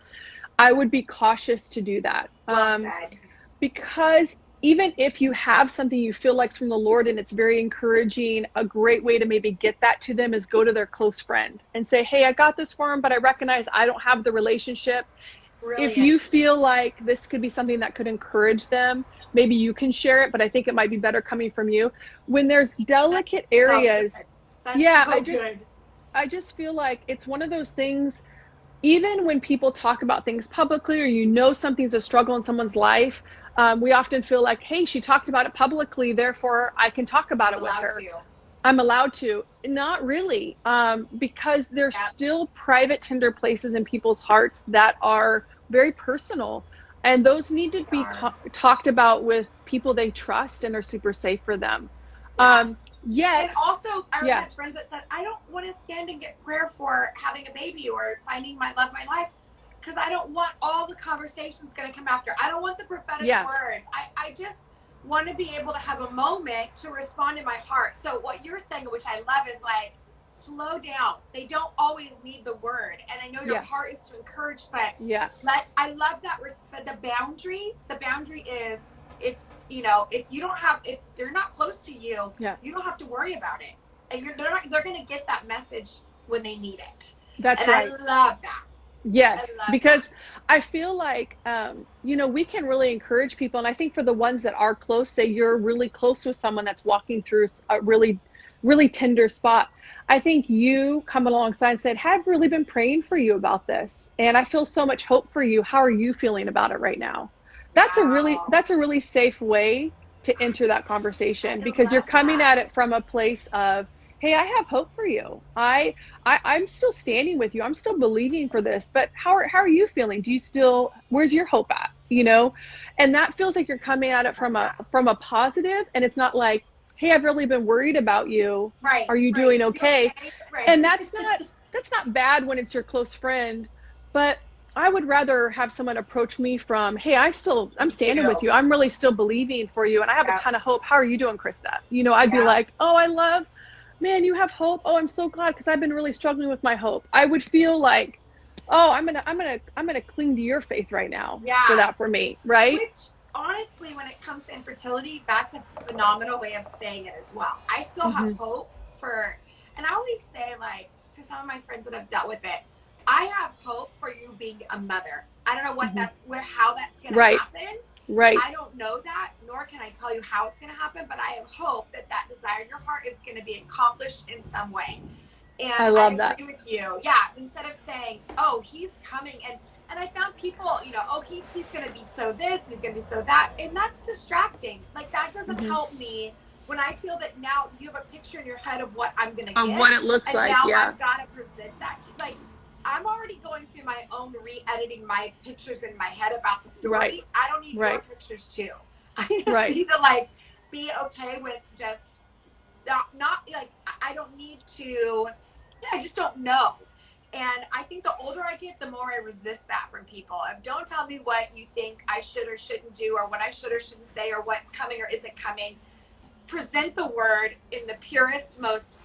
I would be cautious to do that. Well said. Because even if you have something you feel like's from the Lord and it's very encouraging, a great way to maybe get that to them is go to their close friend and say, hey, I got this for them, but I recognize I don't have the relationship. If Brilliant. you feel like this could be something that could encourage them, maybe you can share it, but I think it might be better coming from you. When there's That's delicate so good. areas, That's yeah, so good. I just feel like it's one of those things, even when people talk about things publicly or something's a struggle in someone's life, we often feel like, hey, she talked about it publicly, therefore I can talk about I'm it with allowed her. to. I'm allowed to. Not really, because there's Yep. still private, tender places in people's hearts that are very personal. And those need to be talked about with people they trust and are super safe for them. Yeah. Yet, And also, I had friends that said, I don't want to stand and get prayer for having a baby or finding my love of my life, because I don't want all the conversations going to come after. I don't want the prophetic words. I just want to be able to have a moment to respond in my heart. So what you're saying, which I love, is like, slow down. They don't always need the word. And I know your heart is to encourage, but I love that the boundary. The boundary is, if if you don't have, if they're not close to you, you don't have to worry about it. And they're going to get that message when they need it. That's right. I love that. Yes, because I feel like, we can really encourage people. And I think for the ones that are close, say you're really close with someone that's walking through a really, really tender spot. I think you come alongside and said, "Have really been praying for you about this. And I feel so much hope for you. How are you feeling about it right now?" That's a really safe way to enter that conversation, because you're coming at it from a place of, "Hey, I have hope for you. I'm still standing with you. I'm still believing for this, but how are you feeling? Where's your hope at?" And that feels like you're coming at it from a positive, and it's not like, "Hey, I've really been worried about you. Right. Are you doing okay?" Right. And that's not bad when it's your close friend, but I would rather have someone approach me from, "Hey, I'm standing with you. I'm really still believing for you. And I have a ton of hope. How are you doing, Christa?" I'd be like, "Oh, man, you have hope. Oh, I'm so glad, because I've been really struggling with my hope." I would feel like, "Oh, I'm gonna cling to your faith right now for me." Right. Which, honestly, when it comes to infertility, that's a phenomenal way of saying it as well. I still have hope and I always say, like, to some of my friends that have dealt with it, I have hope for you being a mother. I don't know how that's going to happen. Right. I don't know that, nor can I tell you how it's going to happen, but I have hope that desire in your heart is going to be accomplished in some way. And I love that. With you. Yeah. Instead of saying, "Oh, he's coming." And I found people, "Oh, he's going to be so this, and he's going to be so that." And that's distracting. Like, that doesn't help me when I feel that now you have a picture in your head of what I'm going to get. Of what it looks like. Now I've got to present that to, like, I'm already going through my own re-editing my pictures in my head about the story. Right. I don't need your pictures too. I just need to, like, be okay with just not like, I don't need to, I just don't know. And I think the older I get, the more I resist that from people. Don't tell me what you think I should or shouldn't do, or what I should or shouldn't say, or what's coming or isn't coming. Present the word in the purest, most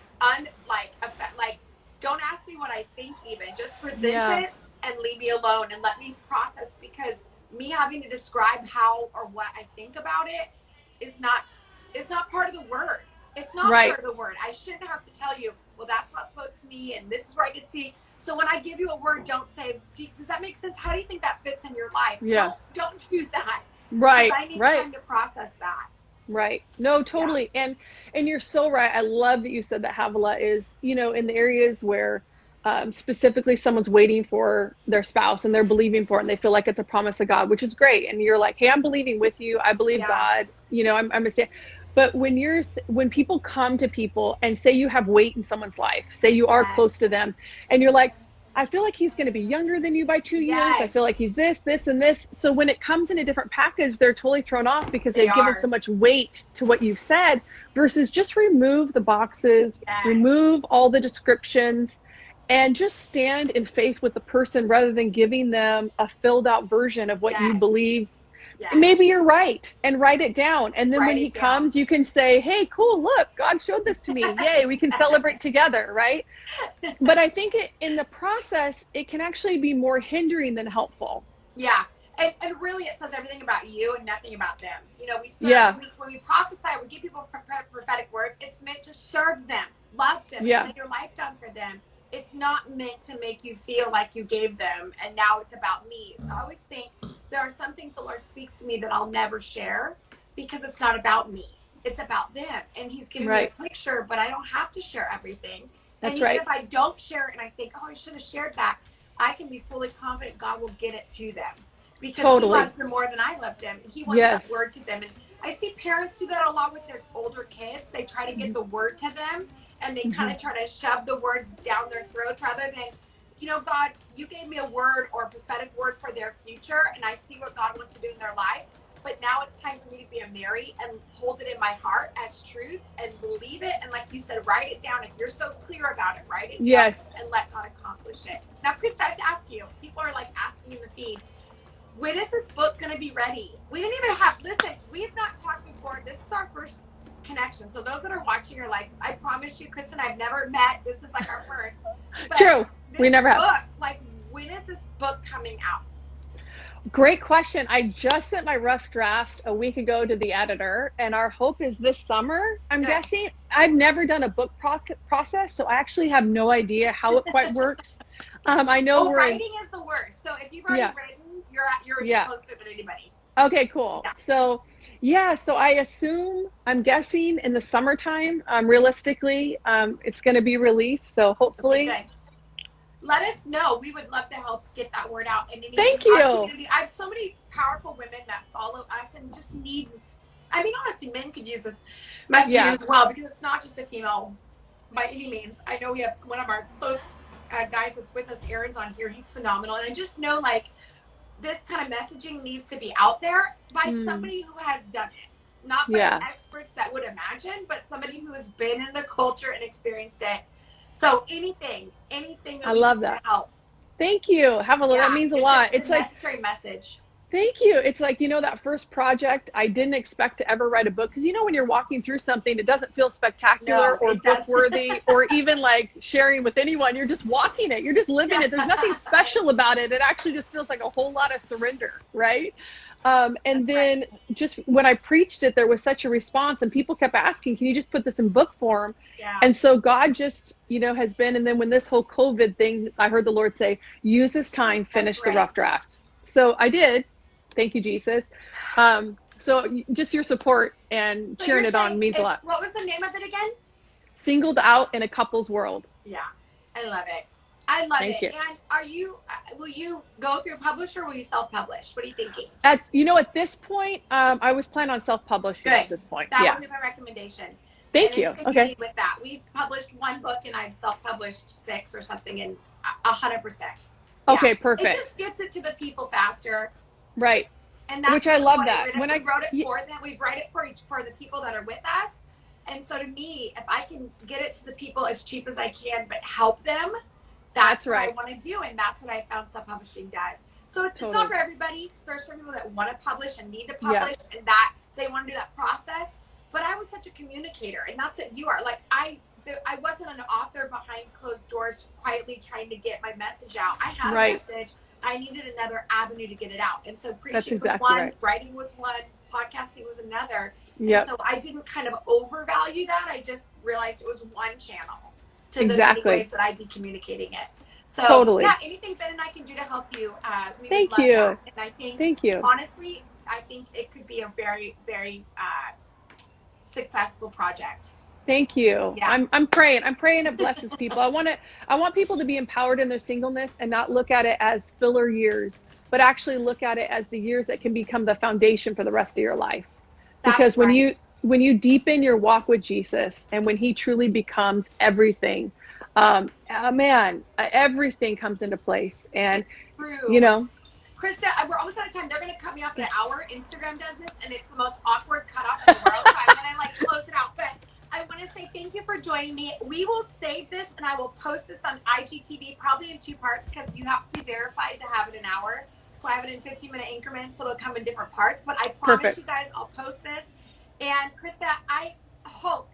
don't ask me what I think even. Just present it and leave me alone and let me process, because me having to describe how or what I think about it is not part of the word. It's not part of the word. I shouldn't have to tell you, "Well, that's how it spoke to me, and this is where I could see." So when I give you a word, don't say, "Does that make sense? How do you think that fits in your life?" Yeah. Don't do that. Right. I need time to process that. Right. No, totally. Yeah. And you're so right. I love that you said that Havilah is, in the areas where specifically someone's waiting for their spouse and they're believing for it, and they feel like it's a promise of God, which is great. And you're like, "Hey, I'm believing with you. I believe God, I'm a stand." But when people come to people and say you have weight in someone's life, say you are close to them, and you're like, "I feel like he's going to be younger than you by 2 years. I feel like he's this, and this." So when it comes in a different package, they're totally thrown off, because they've given so much weight to what you've said, versus just remove the boxes, remove all the descriptions, and just stand in faith with the person, rather than giving them a filled out version of what you believe. Maybe you're right, and write it down. And then when he comes, you can say, "Hey, cool, look, God showed this to me. Yay, we can celebrate together," right? But I think in the process, it can actually be more hindering than helpful. Yeah. And really, it says everything about you and nothing about them. We serve, when we prophesy, we give people prophetic words, it's meant to serve them, love them, and lay your life down for them. It's not meant to make you feel like you gave them and now it's about me. So I always think there are some things the Lord speaks to me that I'll never share, because it's not about me. It's about them. And he's giving me a picture, but I don't have to share everything. And even if I don't share it and I think, "Oh, I should have shared that," I can be fully confident God will get it to them, because he loves them more than I love them. And he wants that word to them. And I see parents do that a lot with their older kids. They try to get the word to them, and they kind of try to shove the word down their throats, rather than God, you gave me a word or a prophetic word for their future, and I see what God wants to do in their life. But now it's time for me to be a Mary and hold it in my heart as truth and believe it. And like you said, write it down. If you're so clear about it, write it down Yes. and let God accomplish it. Now, Christa, I have to ask you, people are like asking in the feed, when is this book going to be ready? We didn't even listen, we have not talked before. This is our first connection. So those that are watching are like, I promise you, Kristen, I've never met. This is like our first. But True. We never have. Book, like, when is this book coming out? Great question. I just sent my rough draft a week ago to the editor, and our hope is this summer, I'm guessing. I've never done a book process, so I actually have no idea how it quite works. I know writing is the worst. So if you've already written, you're closer than anybody. Okay, cool. Yeah. So I'm guessing in the summertime, realistically, it's going to be released. So hopefully. Okay, let us know. We would love to help get that word out. And thank you. I have so many powerful women that follow us and just need, honestly, men could use this message as well, because it's not just a female by any means. I know we have one of our close guys that's with us, Aaron's on here. He's phenomenal. And I just know, like, this kind of messaging needs to be out there by somebody who has done it. Not by experts that would imagine, but somebody who has been in the culture and experienced it. So anything I love that. Help. Thank you. Havilah, that means a lot. It's a necessary message. Thank you. It's like, that first project, I didn't expect to ever write a book. Because, when you're walking through something, it doesn't feel spectacular or book worthy or even like sharing with anyone. You're just walking it. You're just living it. There's nothing special about it. It actually just feels like a whole lot of surrender. Right. Just when I preached it, there was such a response, and people kept asking, can you just put this in book form? Yeah. And so God just, has been, and then when this whole COVID thing, I heard the Lord say, use this time, finish the rough draft. So I did. Thank you, Jesus. So just your support and cheering it on means a lot. What was the name of it again? Singled Out in a Couple's World. Yeah, I love it. Thank you. And will you go through a publisher, or will you self-publish? What are you thinking? At this point, I was planning on self-publishing at this point. That would be my recommendation. Thank you. Okay. With that, we published one book, and I've self-published 6 or something, and 100%. Okay, perfect. It just gets it to the people faster. Right. And that's which I love that. When I wrote it for them, we write it for the people that are with us. And so to me, if I can get it to the people as cheap as I can, but help them, that's what I want to do. And that's what I found self-publishing does. So it's not for everybody. So there's some people that want to publish and need to publish and that they want to do that process. But I was such a communicator, and that's what you are. Like, I wasn't an author behind closed doors quietly trying to get my message out. I had a message. I needed another avenue to get it out. And so preaching was one, writing was one, podcasting was another. And so I didn't kind of overvalue that. I just realized it was one channel to the many ways that I'd be communicating it. So anything Ben and I can do to help you, we would love that. And I think, honestly, I think it could be a very, very successful project. Thank you. Yeah. I'm praying it blesses people. I want people to be empowered in their singleness and not look at it as filler years, but actually look at it as the years that can become the foundation for the rest of your life. Because when you deepen your walk with Jesus, and when he truly becomes everything, everything comes into place. And Christa, we're almost out of time. They're going to cut me off in an hour. Instagram does this, and it's the most awkward cut off in the world. So I'm going to close it out. But I want to say thank you for joining me. We will save this, and I will post this on IGTV, probably in 2 parts, because you have to be verified to have it an hour. So I have it in 15-minute increments, so it'll come in different parts. But I promise you guys, I'll post this. And Christa, I hope,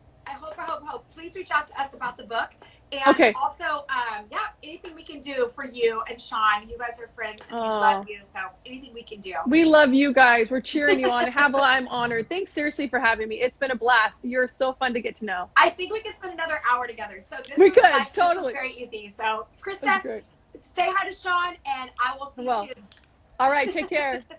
please reach out to us about the book. And also, anything we can do for you and Sean. You guys are friends, and we love you. So anything we can do. We love you guys. We're cheering you on. Havilah, I'm honored. Thanks seriously for having me. It's been a blast. You're so fun to get to know. I think we could spend another hour together. So this was very easy. So Christa, say hi to Sean, and I will see you soon. All right, take care. Bye.